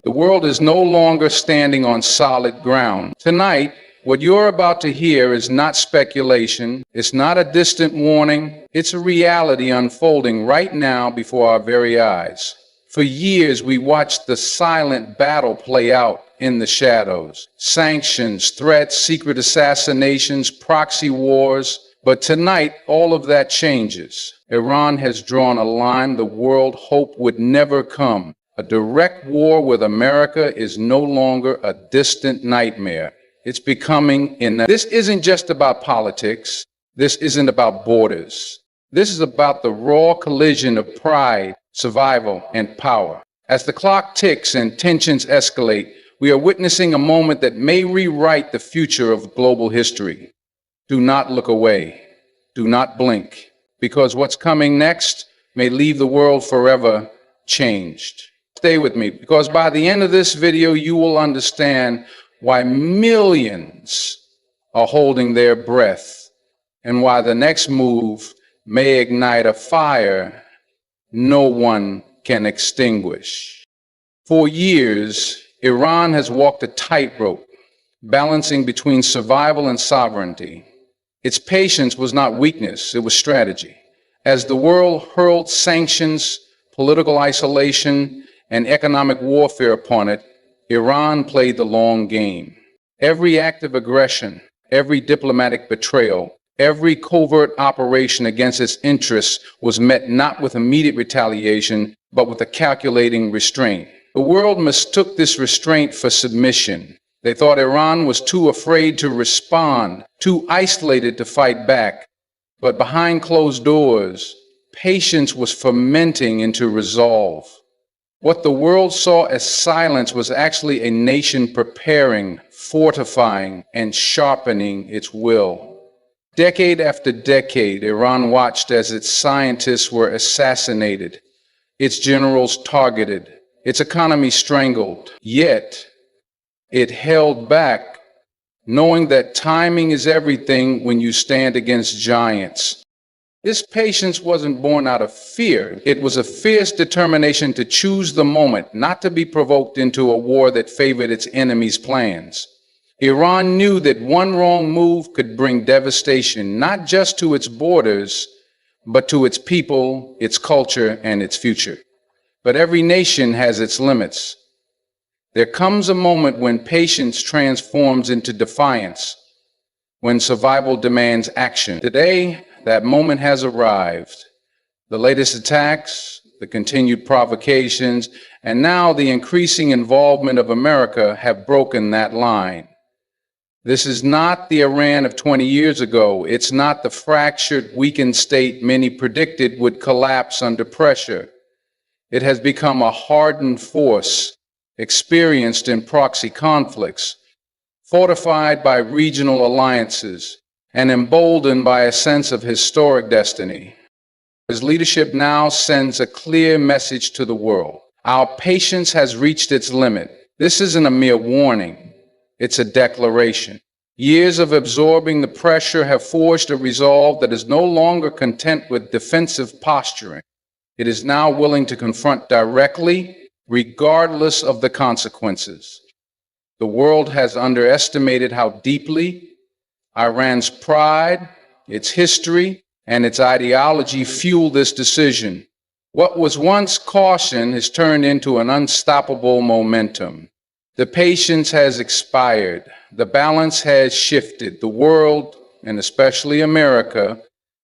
The world is no longer standing on solid ground. Tonight, what you're about to hear is not speculation, it's not a distant warning, it's a reality unfolding right now before our very eyes. For years, we watched the silent battle play out in the shadows. Sanctions, threats, secret assassinations, proxy wars. But tonight, all of that changes. Iran has drawn a line the world hoped would never come. A direct war with America is no longer a distant nightmare. It's becoming This isn't just about politics. This isn't about borders. This is about the raw collision of pride, survival, and power. As the clock ticks and tensions escalate, we are witnessing a moment that may rewrite the future of global history. Do not look away. Do not blink, because what's coming next may leave the world forever changed. Stay with me, because by the end of this video, you will understand why millions are holding their breath and why the next move may ignite a fire no one can extinguish. For years, Iran has walked a tightrope, balancing between survival and sovereignty. Its patience was not weakness, it was strategy. As the world hurled sanctions, political isolation, and economic warfare upon it, Iran played the long game. Every act of aggression, every diplomatic betrayal, every covert operation against its interests was met not with immediate retaliation, but with a calculating restraint. The world mistook this restraint for submission. They thought Iran was too afraid to respond, too isolated to fight back. But behind closed doors, patience was fermenting into resolve. What the world saw as silence was actually a nation preparing, fortifying, and sharpening its will. Decade after decade, Iran watched as its scientists were assassinated, its generals targeted, its economy strangled. Yet, it held back, knowing that timing is everything when you stand against giants. This patience wasn't born out of fear. It was a fierce determination to choose the moment, not to be provoked into a war that favored its enemies' plans. Iran knew that one wrong move could bring devastation, not just to its borders, but to its people, its culture, and its future. But every nation has its limits. There comes a moment when patience transforms into defiance, when survival demands action. Today, that moment has arrived. The latest attacks, the continued provocations, and now the increasing involvement of America have broken that line. This is not the Iran of 20 years ago. It's not the fractured, weakened state many predicted would collapse under pressure. It has become a hardened force, experienced in proxy conflicts, fortified by regional alliances, and emboldened by a sense of historic destiny. His leadership now sends a clear message to the world. Our patience has reached its limit. This isn't a mere warning, it's a declaration. Years of absorbing the pressure have forged a resolve that is no longer content with defensive posturing. It is now willing to confront directly, regardless of the consequences. The world has underestimated how deeply Iran's pride, its history, and its ideology fuel this decision. What was once caution has turned into an unstoppable momentum. The patience has expired. The balance has shifted. The world, and especially America,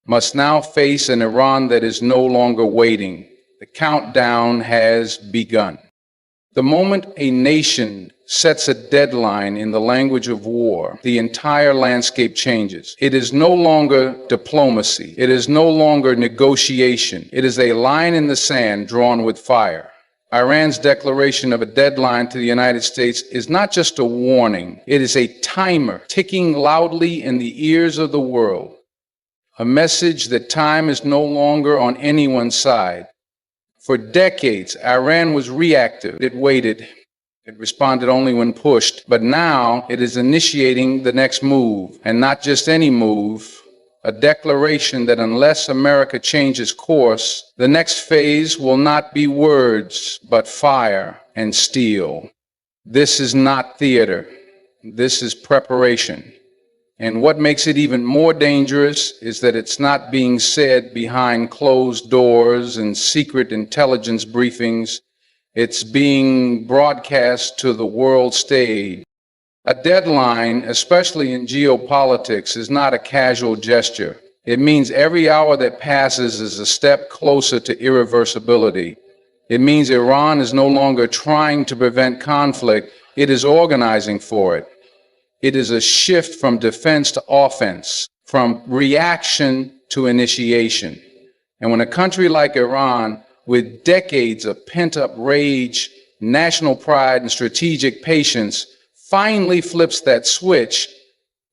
must now face an Iran that is no longer waiting. The countdown has begun. The moment a nation sets a deadline in the language of war, the entire landscape changes. It is no longer diplomacy. It is no longer negotiation. It is a line in the sand drawn with fire. Iran's declaration of a deadline to the United States is not just a warning. It is a timer ticking loudly in the ears of the world. A message that time is no longer on anyone's side. For decades, Iran was reactive. It waited. It responded only when pushed. But now it is initiating the next move, and not just any move, a declaration that unless America changes course, the next phase will not be words, but fire. and steel. This is not theater. This is preparation. And what makes it even more dangerous is that it's not being said behind closed doors and secret intelligence briefings. It's being broadcast to the world stage. A deadline, especially in geopolitics, is not a casual gesture. It means every hour that passes is a step closer to irreversibility. It means Iran is no longer trying to prevent conflict, it is organizing for it. It is a shift from defense to offense, from reaction to initiation. And when a country like Iran, with decades of pent-up rage, national pride, and strategic patience, finally flips that switch,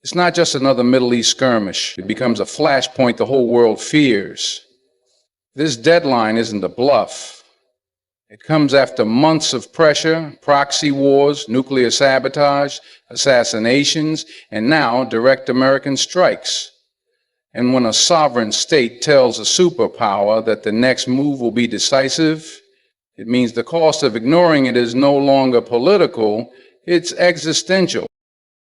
it's not just another Middle East skirmish. It becomes a flashpoint the whole world fears. This deadline isn't a bluff. It comes after months of pressure, proxy wars, nuclear sabotage, assassinations, and now direct American strikes. And when a sovereign state tells a superpower that the next move will be decisive, it means the cost of ignoring it is no longer political, it's existential.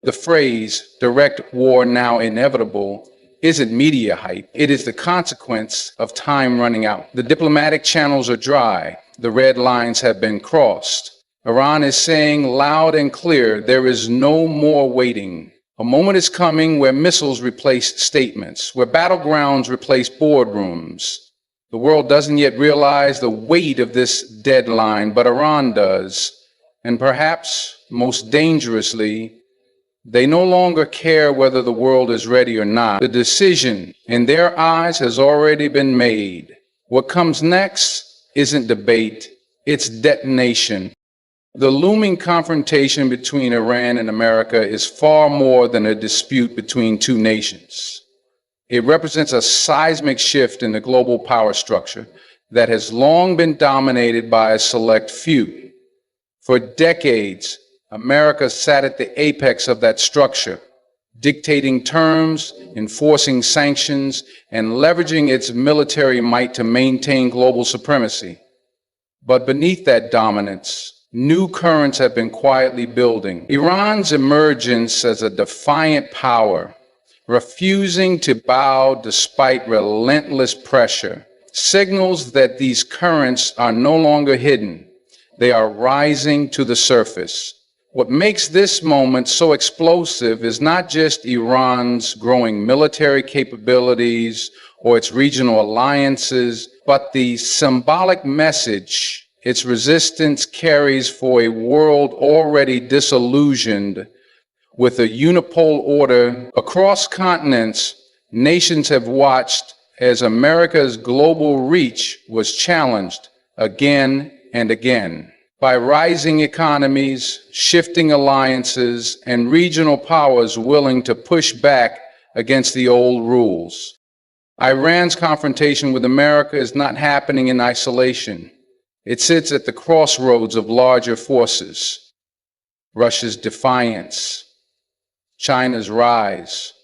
The phrase, direct war now inevitable, isn't media hype. It is the consequence of time running out. The diplomatic channels are dry. The red lines have been crossed. Iran is saying loud and clear, there is no more waiting. A moment is coming where missiles replace statements, where battlegrounds replace boardrooms. The world doesn't yet realize the weight of this deadline, but Iran does. And perhaps, most dangerously, they no longer care whether the world is ready or not. The decision, in their eyes, has already been made. What comes next isn't debate, it's detonation. The looming confrontation between Iran and America is far more than a dispute between two nations. It represents a seismic shift in the global power structure that has long been dominated by a select few. For decades, America sat at the apex of that structure, dictating terms, enforcing sanctions, and leveraging its military might to maintain global supremacy. But beneath that dominance, new currents have been quietly building. Iran's emergence as a defiant power, refusing to bow despite relentless pressure, signals that these currents are no longer hidden. They are rising to the surface. What makes this moment so explosive is not just Iran's growing military capabilities or its regional alliances, but the symbolic message its resistance carries for a world already disillusioned with a unipole order. Across continents, nations have watched as America's global reach was challenged again and again by rising economies, shifting alliances, and regional powers willing to push back against the old rules. Iran's confrontation with America is not happening in isolation. It sits at the crossroads of larger forces. Russia's defiance, China's rise,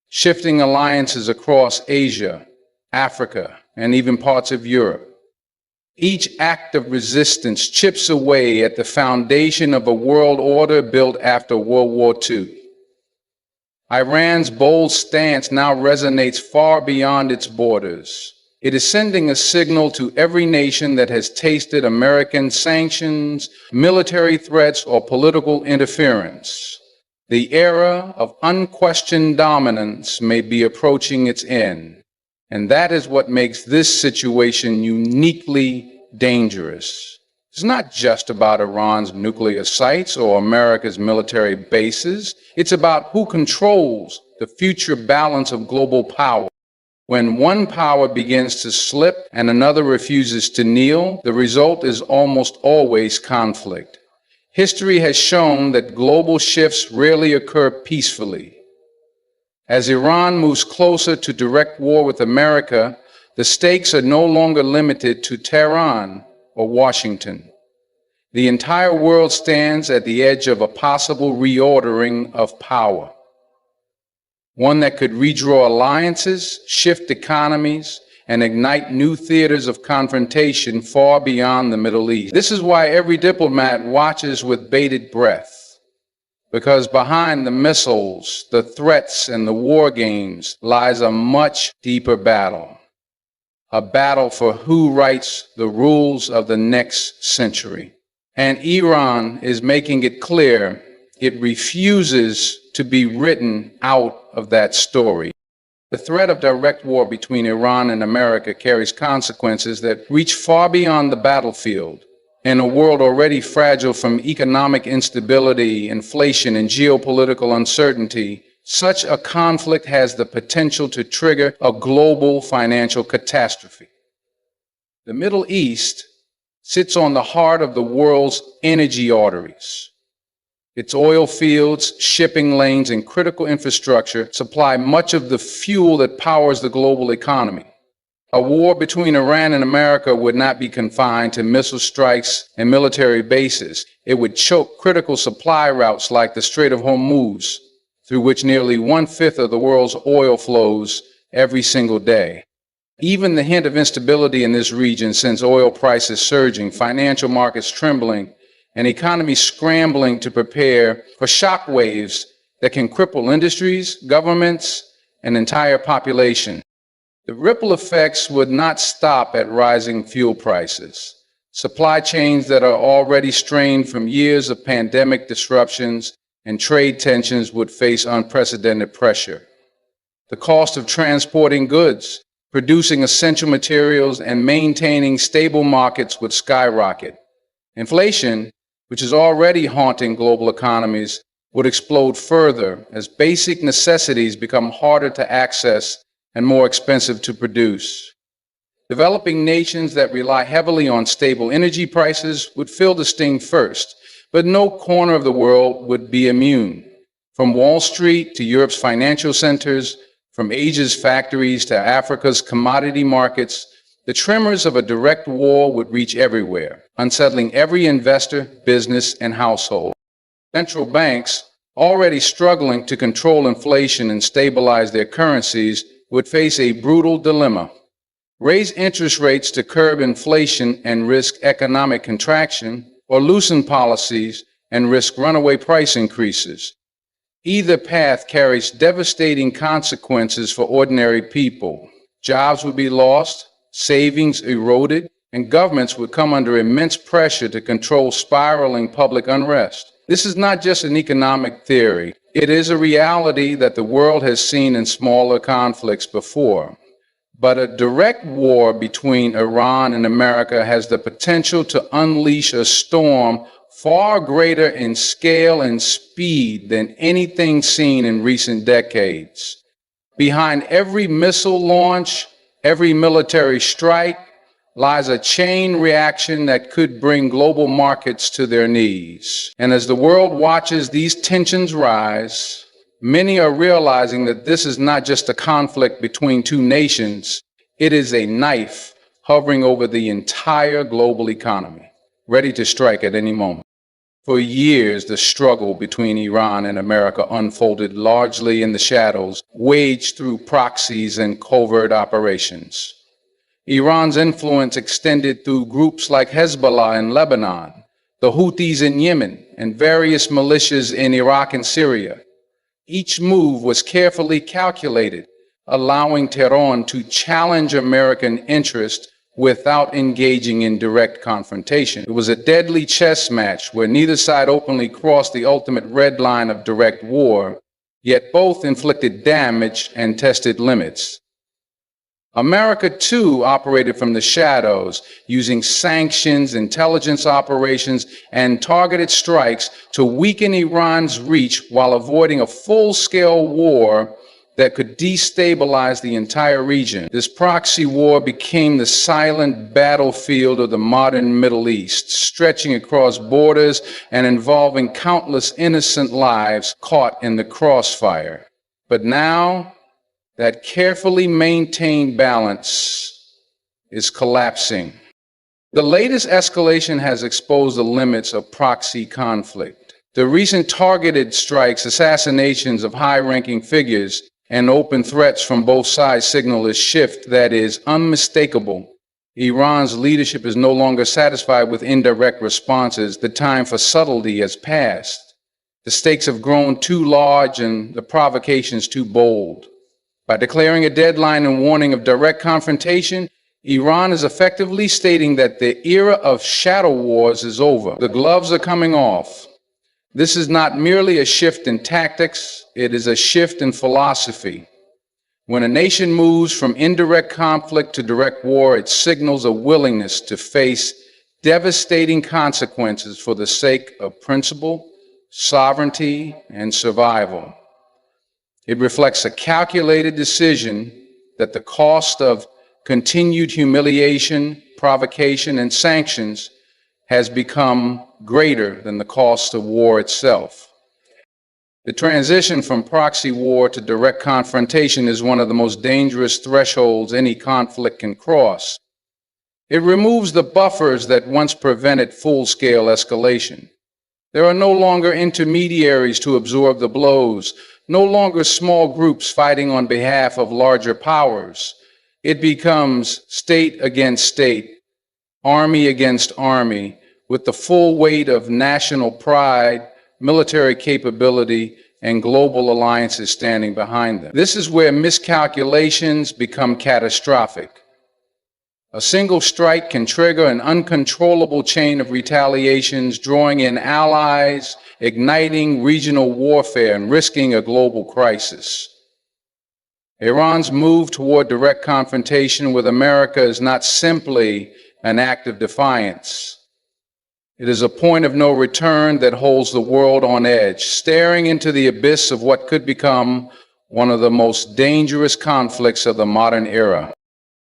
shifting alliances across Asia, Africa, and even parts of Europe. Each act of resistance chips away at the foundation of a world order built after World War II. Iran's bold stance now resonates far beyond its borders. It is sending a signal to every nation that has tasted American sanctions, military threats, or political interference. The era of unquestioned dominance may be approaching its end. And that is what makes this situation uniquely dangerous. It's not just about Iran's nuclear sites or America's military bases. It's about who controls the future balance of global power. When one power begins to slip and another refuses to kneel, the result is almost always conflict. History has shown that global shifts rarely occur peacefully. As Iran moves closer to direct war with America, the stakes are no longer limited to Tehran or Washington. The entire world stands at the edge of a possible reordering of power, one that could redraw alliances, shift economies, and ignite new theaters of confrontation far beyond the Middle East. This is why every diplomat watches with bated breath, because behind the missiles, the threats, and the war games lies a much deeper battle. A battle for who writes the rules of the next century. And Iran is making it clear it refuses to be written out of that story. The threat of direct war between Iran and America carries consequences that reach far beyond the battlefield. In a world already fragile from economic instability, inflation, and geopolitical uncertainty, such a conflict has the potential to trigger a global financial catastrophe. The Middle East sits on the heart of the world's energy arteries. Its oil fields, shipping lanes, and critical infrastructure supply much of the fuel that powers the global economy. A war between Iran and America would not be confined to missile strikes and military bases. It would choke critical supply routes like the Strait of Hormuz, through which nearly 1/5 of the world's oil flows every single day. Even the hint of instability in this region sends oil prices surging, financial markets trembling, and economies scrambling to prepare for shock waves that can cripple industries, governments, and entire populations. The ripple effects would not stop at rising fuel prices. Supply chains that are already strained from years of pandemic disruptions and trade tensions would face unprecedented pressure. The cost of transporting goods, producing essential materials, and maintaining stable markets would skyrocket. Inflation, which is already haunting global economies, would explode further as basic necessities become harder to access and more expensive to produce. Developing nations that rely heavily on stable energy prices would feel the sting first, but no corner of the world would be immune. From Wall Street to Europe's financial centers, from Asia's factories to Africa's commodity markets, the tremors of a direct war would reach everywhere, unsettling every investor, business, and household. Central banks, already struggling to control inflation and stabilize their currencies, would face a brutal dilemma. Raise interest rates to curb inflation and risk economic contraction, or loosen policies and risk runaway price increases. Either path carries devastating consequences for ordinary people. Jobs would be lost, savings eroded, and governments would come under immense pressure to control spiraling public unrest. This is not just an economic theory. It is a reality that the world has seen in smaller conflicts before. But a direct war between Iran and America has the potential to unleash a storm far greater in scale and speed than anything seen in recent decades. Behind every missile launch, every military strike, lies a chain reaction that could bring global markets to their knees. And as the world watches these tensions rise, many are realizing that this is not just a conflict between two nations, it is a knife hovering over the entire global economy, ready to strike at any moment. For years, the struggle between Iran and America unfolded largely in the shadows, waged through proxies and covert operations. Iran's influence extended through groups like Hezbollah in Lebanon, the Houthis in Yemen, and various militias in Iraq and Syria. Each move was carefully calculated, allowing Tehran to challenge American interest without engaging in direct confrontation. It was a deadly chess match where neither side openly crossed the ultimate red line of direct war, yet both inflicted damage and tested limits. America, too, operated from the shadows, using sanctions, intelligence operations, and targeted strikes to weaken Iran's reach while avoiding a full-scale war that could destabilize the entire region. This proxy war became the silent battlefield of the modern Middle East, stretching across borders and involving countless innocent lives caught in the crossfire. But now, that carefully maintained balance is collapsing. The latest escalation has exposed the limits of proxy conflict. The recent targeted strikes, assassinations of high-ranking figures, and open threats from both sides signal a shift that is unmistakable. Iran's leadership is no longer satisfied with indirect responses. The time for subtlety has passed. The stakes have grown too large and the provocations too bold. By declaring a deadline and warning of direct confrontation, Iran is effectively stating that the era of shadow wars is over. The gloves are coming off. This is not merely a shift in tactics, it is a shift in philosophy. When a nation moves from indirect conflict to direct war, it signals a willingness to face devastating consequences for the sake of principle, sovereignty, and survival. It reflects a calculated decision that the cost of continued humiliation, provocation, and sanctions has become greater than the cost of war itself. The transition from proxy war to direct confrontation is one of the most dangerous thresholds any conflict can cross. It removes the buffers that once prevented full-scale escalation. There are no longer intermediaries to absorb the blows, no longer small groups fighting on behalf of larger powers. It becomes state against state, army against army, with the full weight of national pride, military capability, and global alliances standing behind them. This is where miscalculations become catastrophic. A single strike can trigger an uncontrollable chain of retaliations, drawing in allies, igniting regional warfare, and risking a global crisis. Iran's move toward direct confrontation with America is not simply an act of defiance. It is a point of no return that holds the world on edge, staring into the abyss of what could become one of the most dangerous conflicts of the modern era.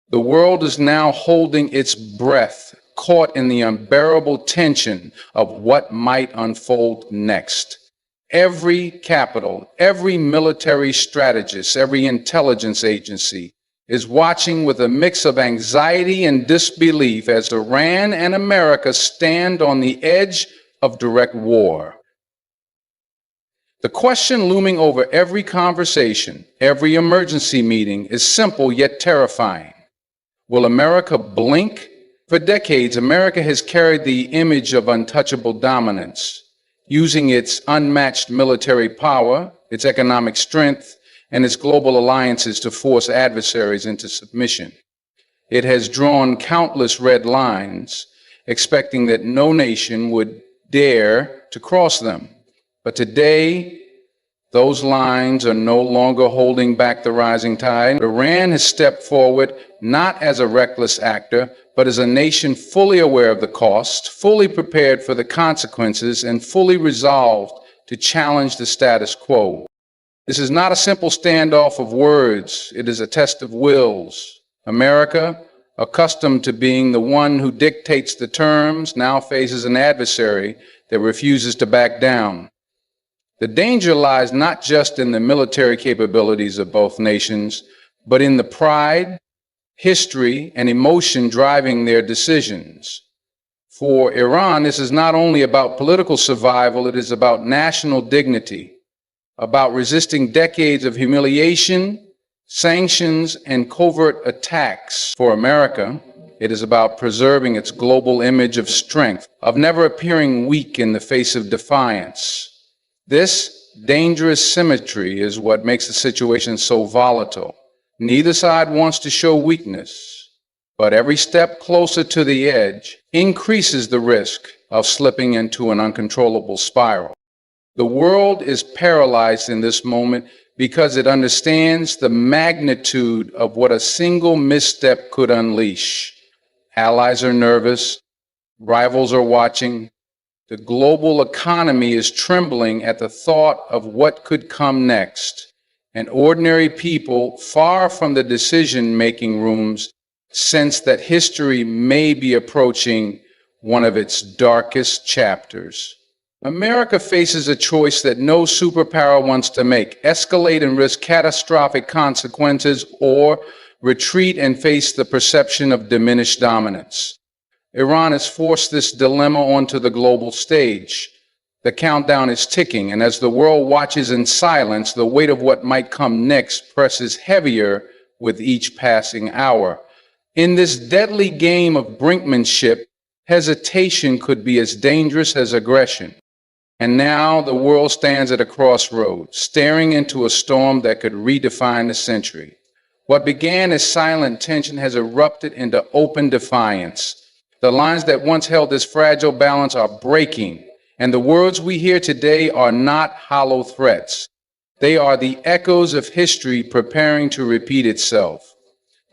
The world is now holding its breath, caught in the unbearable tension of what might unfold next. Every capital, every military strategist, every intelligence agency is watching with a mix of anxiety and disbelief as Iran and America stand on the edge of direct war. The question looming over every conversation, every emergency meeting is simple yet terrifying. Will America blink? For decades, America has carried the image of untouchable dominance, using its unmatched military power, its economic strength, and its global alliances to force adversaries into submission. It has drawn countless red lines, expecting that no nation would dare to cross them. But today, those lines are no longer holding back the rising tide. Iran has stepped forward not as a reckless actor, but as a nation fully aware of the cost, fully prepared for the consequences, and fully resolved to challenge the status quo. This is not a simple standoff of words. It is a test of wills. America, accustomed to being the one who dictates the terms, now faces an adversary that refuses to back down. The danger lies not just in the military capabilities of both nations, but in the pride, history, and emotion driving their decisions. For Iran, this is not only about political survival, it is about national dignity, about resisting decades of humiliation, sanctions, and covert attacks. For America, it is about preserving its global image of strength, of never appearing weak in the face of defiance. This dangerous symmetry is what makes the situation so volatile. Neither side wants to show weakness, but every step closer to the edge increases the risk of slipping into an uncontrollable spiral. The world is paralyzed in this moment because it understands the magnitude of what a single misstep could unleash. Allies are nervous, rivals are watching. The global economy is trembling at the thought of what could come next. And ordinary people, far from the decision-making rooms, sense that history may be approaching one of its darkest chapters. America faces a choice that no superpower wants to make: escalate and risk catastrophic consequences, or retreat and face the perception of diminished dominance. Iran has forced this dilemma onto the global stage. The countdown is ticking, and as the world watches in silence, the weight of what might come next presses heavier with each passing hour. In this deadly game of brinkmanship, hesitation could be as dangerous as aggression. And now the world stands at a crossroads, staring into a storm that could redefine the century. What began as silent tension has erupted into open defiance. The lines that once held this fragile balance are breaking, and the words we hear today are not hollow threats. They are the echoes of history preparing to repeat itself.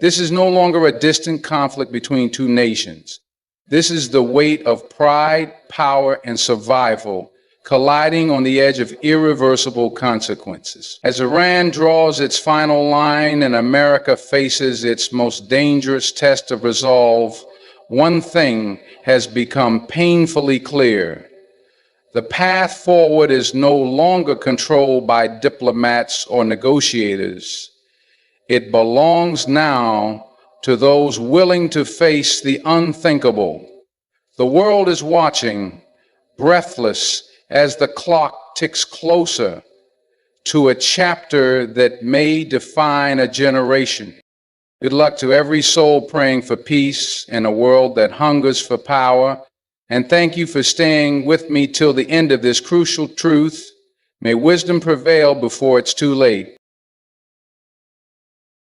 This is no longer a distant conflict between two nations. This is the weight of pride, power, and survival colliding on the edge of irreversible consequences. As Iran draws its final line and America faces its most dangerous test of resolve, one thing has become painfully clear. The path forward is no longer controlled by diplomats or negotiators. It belongs now to those willing to face the unthinkable. The world is watching, breathless, as the clock ticks closer to a chapter that may define a generation. Good luck to every soul praying for peace in a world that hungers for power. And thank you for staying with me till the end of this crucial truth. May wisdom prevail before it's too late.